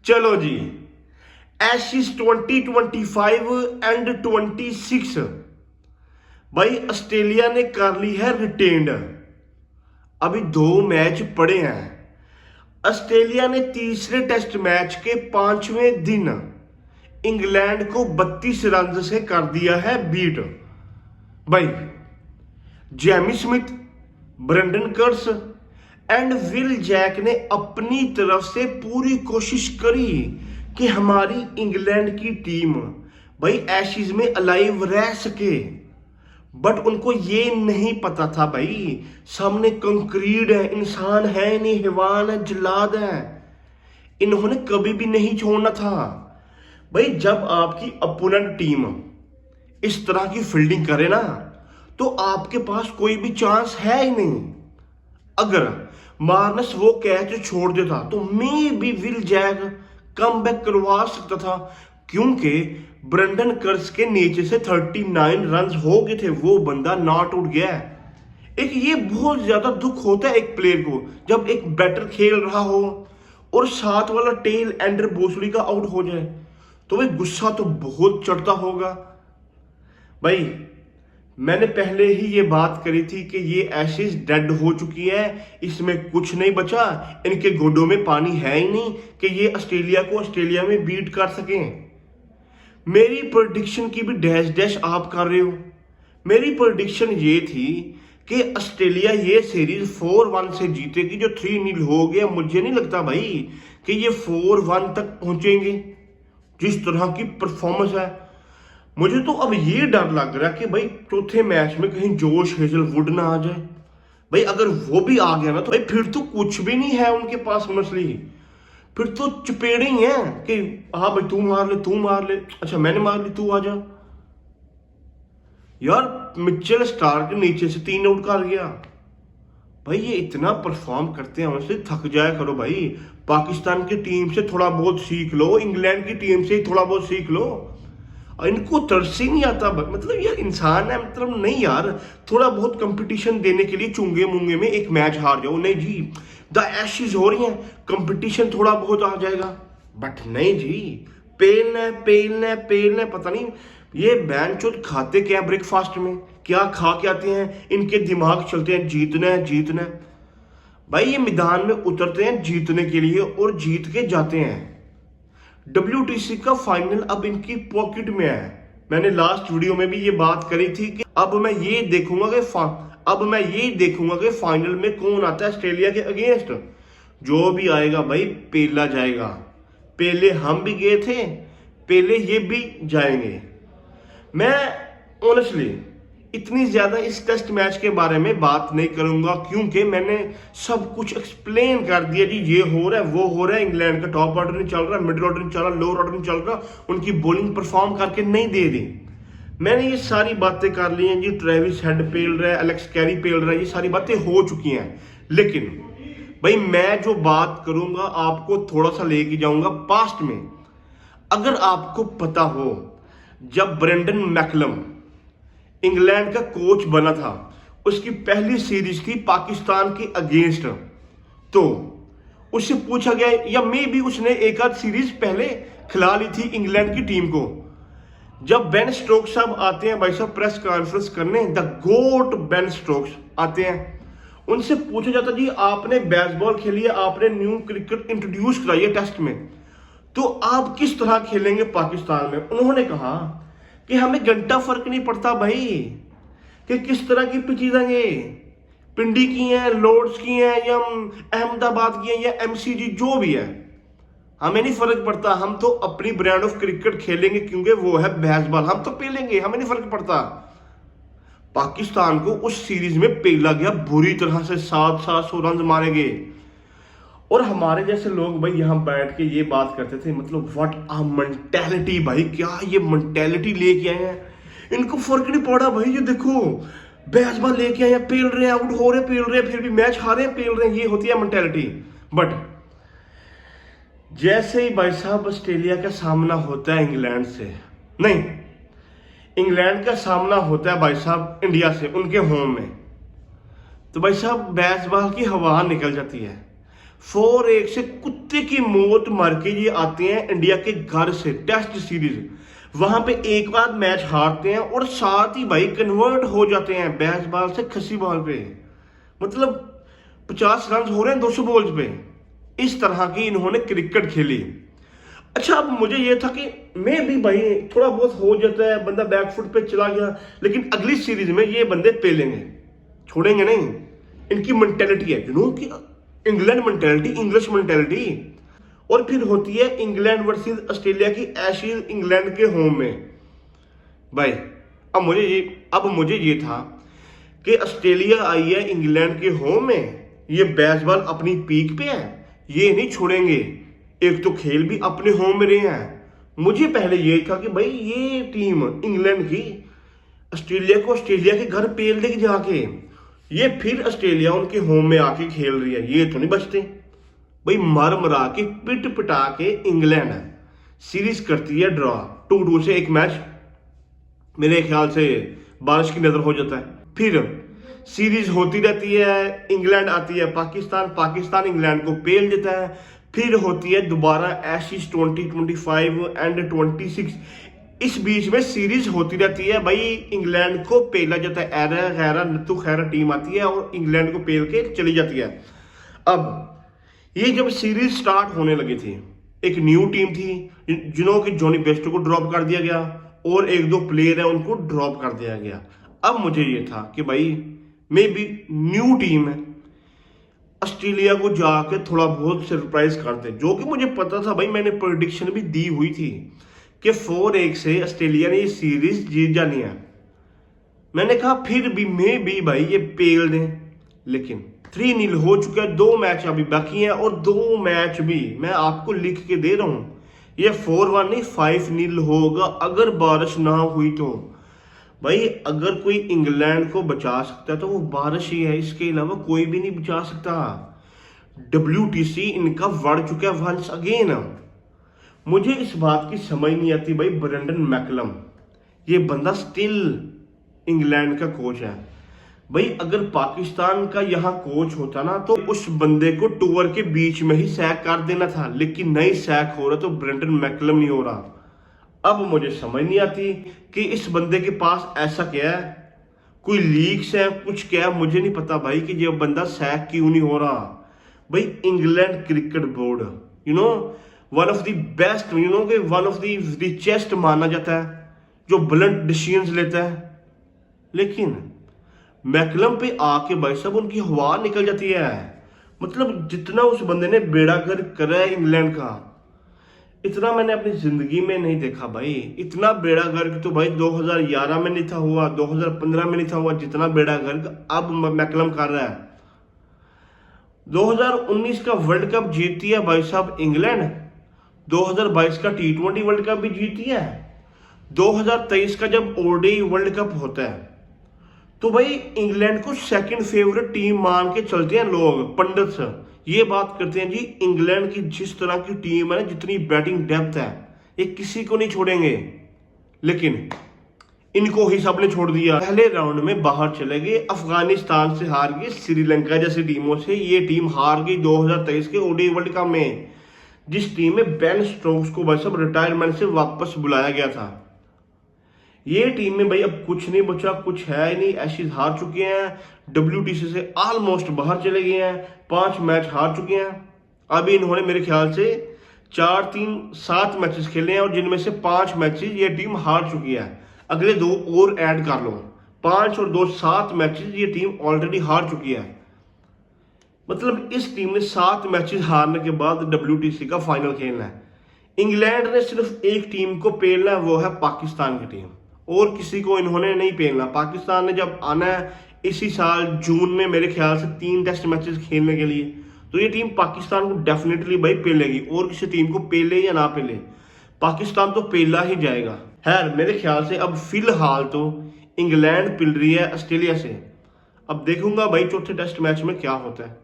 चलो जी, Ashes 2025 and 26 भाई Australia ने कर ली है रिटेन्ड। अभी 2 मैच पड़े हैं। ऑस्ट्रेलिया ने तीसरे टेस्ट मैच के 5वें दिन इंग्लैंड को 32 रन से कर दिया है बीट। भाई Jamie Smith, Brendon Carse and Will Jack ने अपनी तरफ से पूरी कोशिश करी कि हमारी इंग्लैंड की टीम भाई एशिज में अलाइव रह सके। बट उनको ये नहीं पता था भाई सामने कंक्रीट है, इंसान है नहीं, हैवान है, जल्लाद है। इन्होंने कभी भी नहीं छोड़ना था। भाई जब आपकी अपोनेंट टीम इस तरह की फील्डिंग करे ना तो आपके पास कोई भी चांस है ही नहीं। अगर मार्नस वो कैच छोड़ देता तो may be Will Jack come back करवा सकता था, क्योंकि ब्रेंडन कर्स के नीचे से 39 रन हो गए थे। वो बंदा नॉट आउट गया। एक ये बहुत ज्यादा दुख होता है एक प्लेयर को जब एक बैटर खेल रहा हो और साथ वाला टेल एंडर बोसली का आउट हो जाए, तो भाई गुस्सा तो बहुत चढ़ता होगा। भाई मैंने पहले ही ये बात करी थी कि ये एशेज डेड हो चुकी है, इसमें कुछ नहीं बचा, इनके गोडों में पानी है ही नहीं कि ये ऑस्ट्रेलिया को ऑस्ट्रेलिया में बीट कर सकें। मेरी प्रेडिक्शन की भी डैश डैश आप कर रहे हो। मेरी प्रेडिक्शन ये थी कि ऑस्ट्रेलिया ये सीरीज 4-1 से जीतेगी, जो 3-0 हो गया। मुझे नहीं लगता भाई कि ये 4-1 तक पहुंचेंगे जिस तरह की परफॉर्मेंस है। मुझे तो अब ये डर लग रहा है कि भाई चौथे मैच में कहीं जोश हेजलवुड ना आ जाए। भाई अगर वो भी आ गया ना तो भाई फिर तो कुछ भी नहीं है उनके पास मसली। फिर तो चपेड़े ही हैं कि हाँ भाई तू मार ले, तू मार ले, अच्छा मैंने मार ली, तू आ जा। यार मिचेल स्टार्क के नीचे से 3 आउट कर गया। भाई ये इतना परफॉर्म करते हैं, उनसे थक जाया करो भाई। पाकिस्तान की टीम से थोड़ा बहुत सीख लो, इंग्लैंड की टीम से थोड़ा बहुत सीख लो। इनको तरस ही नहीं आता। मतलब यार इंसान है, मतलब नहीं यार, थोड़ा बहुत कंपटीशन देने के लिए चुंगे मुंगे में एक मैच हार जाओ, नहीं जी द एशेज हो रही हैं, कंपटीशन थोड़ा बहुत आ जाएगा। बट नहीं जी, पेलना पता नहीं ये बैन चोद खाते क्या ब्रेकफास्ट में, क्या खा के आते हैं, इनके दिमाग चलते हैं जीतना है जीतना है। भाई ये मैदान में उतरते हैं जीतने के लिए और जीत के जाते हैं। WTC का फाइनल अब इनकी पॉकेट में है। मैंने लास्ट वीडियो में भी ये बात करी थी कि अब मैं ये देखूंगा कि फाइनल में कौन आता है ऑस्ट्रेलिया के अगेंस्ट। जो भी आएगा भाई पेला जाएगा। पहले हम भी गए थे, पहले ये भी जाएंगे। मैं ऑनेस्टली इतनी ज्यादा इस टेस्ट मैच के बारे में बात नहीं करूंगा, क्योंकि मैंने सब कुछ एक्सप्लेन कर दिया जी। ये हो रहा है, वो हो रहा है, इंग्लैंड का टॉप ऑर्डर नहीं चल रहा, मिडिल ऑर्डर नहीं चल रहा, लोअर ऑर्डर नहीं चल रहा, उनकी बॉलिंग परफॉर्म करके नहीं दे रही। मैंने ये सारी बातें कर ली हैं जी। ट्रेविस हेड पेल रहा है, एलेक्स कैरी पेल रहा है, ये सारी बातें हो चुकी हैं। लेकिन भाई मैं जो बात करूंगा आपको थोड़ा सा लेके जाऊंगा पास्ट में। अगर आपको पता हो जब ब्रेंडन मैकलम इंग्लैंड का कोच बना था, उसकी पहली सीरीज थी पाकिस्तान के अगेंस्ट, तो उससे पूछा गया, या मे भी उसने एक आध सीरीज पहले खिला ली थी इंग्लैंड की टीम को। जब बेन स्टोक्स साहब आते हैं भाई साहब प्रेस कॉन्फ्रेंस करने, द गोट बेन स्टोक्स आते हैं, उनसे पूछा जाता जी आपने बेसबॉल खेली है, आपने न्यू क्रिकेट इंट्रोड्यूस कराई है टेस्ट में, तो आप किस तरह खेलेंगे पाकिस्तान में। उन्होंने कहा कि हमें घंटा फर्क नहीं पड़ता भाई कि किस तरह की पिच देंगे, पिंडी की हैं, लॉर्ड्स की हैं, या अहमदाबाद की हैं, या MCG जो भी है, हमें नहीं फर्क पड़ता। हम तो अपनी ब्रांड ऑफ क्रिकेट खेलेंगे, क्योंकि वो है बेसबॉल, हम तो पेलेंगे, हमें नहीं फर्क पड़ता। पाकिस्तान को उस सीरीज में पेला गया बुरी तरह से, 700 रन मारे गए। और हमारे जैसे लोग भाई यहाँ बैठ के ये बात करते थे, मतलब व्हाट आ मेंटेलिटी भाई, क्या ये मेंटेलिटी लेके आए हैं। इनको फर्क नहीं पड़ा भाई, ये देखो बेसबॉल लेके आए हैं, पेल रहे हैं, आउट हो रहे हैं, पेल रहे हैं, फिर भी मैच हारे हैं, पेल रहे हैं, ये होती है मेंटेलिटी। बट जैसे ही भाई साहब ऑस्ट्रेलिया का सामना होता है इंग्लैंड से, नहीं इंग्लैंड का सामना होता है भाई साहब इंडिया से, उनके होम में, तो भाई साहब बेसबॉल की हवा निकल जाती है। 4-1 से कुत्ते की मौत मार के ये आते हैं इंडिया के घर से टेस्ट सीरीज। वहां पे एक बार मैच हारते हैं और साथ ही भाई कन्वर्ट हो जाते हैं बैस बॉल से खसी बॉल पे। मतलब 50 रन हो रहे हैं 200 बॉल्स पे। इस तरह की इन्होंने क्रिकेट खेली। अच्छा, अब मुझे ये था कि मैं भी भाई थोड़ा बहुत हो जाता है, बंदा बैकफुट पे चला गया, लेकिन अगली सीरीज में ये बंदे पेलेंगे, छोड़ेंगे नहीं। इनकी मेंटेलिटी है कि इंग्लैंड मेंटेलिटी, इंग्लिश मेंटेलिटी। और फिर होती है इंग्लैंड वर्सेस ऑस्ट्रेलिया की एशेज इंग्लैंड के होम में। भाई अब मुझे ये था कि ऑस्ट्रेलिया आई है इंग्लैंड के होम में, ये बेसबॉल अपनी पीक पे है, ये नहीं छोड़ेंगे। एक तो खेल भी अपने होम में रहे हैं। मुझे पहले ये था कि भाई ये टीम इंग्लैंड की ऑस्ट्रेलिया को ऑस्ट्रेलिया के घर पेल देगी जाके, ये फिर ऑस्ट्रेलिया उनके होम में आके खेल रही है, ये तो नहीं बचते भाई। मर मरा के पिट पिटा के इंग्लैंड सीरीज करती है ड्रॉ 2-2 से। एक मैच मेरे ख्याल से बारिश की नजर हो जाता है, फिर सीरीज होती रहती है। इंग्लैंड आती है पाकिस्तान, पाकिस्तान इंग्लैंड को पेल देता है। फिर होती है दोबारा एशेज 2025 एंड 26। इस बीच में सीरीज होती रहती है भाई, इंग्लैंड को पेला जाता है। एरा गैरा नत्तू खैरा टीम आती है और इंग्लैंड को पेल के चली जाती है। अब ये जब सीरीज स्टार्ट होने लगी थी, एक न्यू टीम थी जिन्हों की जॉनी बेस्टो को ड्रॉप कर दिया गया और एक दो प्लेयर है उनको ड्रॉप कर दिया गया। अब मुझे ये था कि भाई मे बी न्यू टीम है, ऑस्ट्रेलिया को जाके थोड़ा बहुत सरप्राइज करते, जो कि मुझे पता था भाई, मैंने प्रेडिक्शन भी दी हुई थी कि 4-1 से ऑस्ट्रेलिया ने ये सीरीज जीत जानी है। मैंने कहा फिर भी मे भी भाई ये पेल दें, लेकिन 3-0 हो चुका है। 2 मैच अभी बाकी हैं और 2 मैच भी मैं आपको लिख के दे रहा हूं, ये 4-1 नहीं 5-0 होगा अगर बारिश ना हुई तो। भाई अगर कोई इंग्लैंड को बचा सकता है तो वो बारिश ही है, इसके अलावा कोई भी नहीं बचा सकता। WTC इनका बढ़ चुका है वंस अगेन। मुझे इस बात की समझ नहीं आती भाई, ब्रेंडन मैकलम ये बंदा स्टिल इंग्लैंड का कोच है। भाई अगर पाकिस्तान का यहाँ कोच होता ना तो उस बंदे को टूर के बीच में ही सैक कर देना था, लेकिन नहीं सैक हो रहा तो ब्रेंडन मैकलम नहीं हो रहा। अब मुझे समझ नहीं आती कि इस बंदे के पास ऐसा क्या है, कोई लीक्स है, कुछ क्या है, मुझे नहीं पता भाई कि ये बंदा सैक क्यों नहीं हो रहा। भाई England cricket board one of the best, कि वन ऑफ द रिचेस्ट माना जाता है, जो ब्लंट डिसीजंस लेता है, लेकिन मैकलम पे आके भाई साहब उनकी हवा निकल जाती है। मतलब जितना उस बंदे ने बेड़ा गर्क करा है इंग्लैंड का, इतना मैंने अपनी जिंदगी में नहीं देखा भाई। इतना बेड़ा गर्क तो भाई 2011 में नहीं था हुआ, 2015 में नहीं था हुआ, जितना बेड़ा गर्क अब मैकलम कर रहा है। 2019 का वर्ल्ड कप जीती है भाई साहब इंग्लैंड, 2022 का T20 वर्ल्ड कप भी जीती है, 2023 का जब ओडीआई वर्ल्ड कप होता है तो भाई इंग्लैंड को सेकंड फेवरेट टीम मान के चलते हैं लोग, पंडित ये बात करते हैं जी इंग्लैंड की जिस तरह की टीम है ना, जितनी बैटिंग डेप्थ है, ये किसी को नहीं छोड़ेंगे। लेकिन इनको ही सबने छोड़ दिया, पहले राउंड में बाहर चले गए, अफगानिस्तान से हार गए, श्रीलंका जैसी टीमों से ये टीम हार गई 2023 के ओडीआई वर्ल्ड कप में, जिस टीम में बेन स्टोक्स को भाई साहब रिटायरमेंट से वापस बुलाया गया था। ये टीम में भाई अब कुछ नहीं बचा, कुछ है ही नहीं। एशेज हार चुके हैं, WTC से ऑलमोस्ट बाहर चले गए हैं, 5 मैच हार चुके हैं। अभी इन्होंने मेरे ख्याल से 4-3-7 मैचेस खेले हैं और जिनमें से 5 मैचेस ये टीम हार चुकी है। अगले 2 और ऐड कर लो, 5 और 2 7 मैचेस ये टीम ऑलरेडी हार चुकी है। मतलब इस टीम ने 7 मैचेस हारने के बाद WTC का फाइनल खेलना है। इंग्लैंड ने सिर्फ एक टीम को पेलना है, वो है पाकिस्तान की टीम, और किसी को इन्होंने नहीं पेलना। पाकिस्तान ने जब आना है इसी साल जून में मेरे ख्याल से 3 टेस्ट मैचेस खेलने के लिए, तो ये टीम पाकिस्तान को डेफिनेटली भाई पेलेगी, और किसी टीम को पेले या ना पेले पाकिस्तान तो पेला ही जाएगा। खैर मेरे ख्याल से अब फिलहाल तो इंग्लैंड पिल रही है ऑस्ट्रेलिया से। अब देखूंगा भाई चौथे टेस्ट मैच में क्या होता है।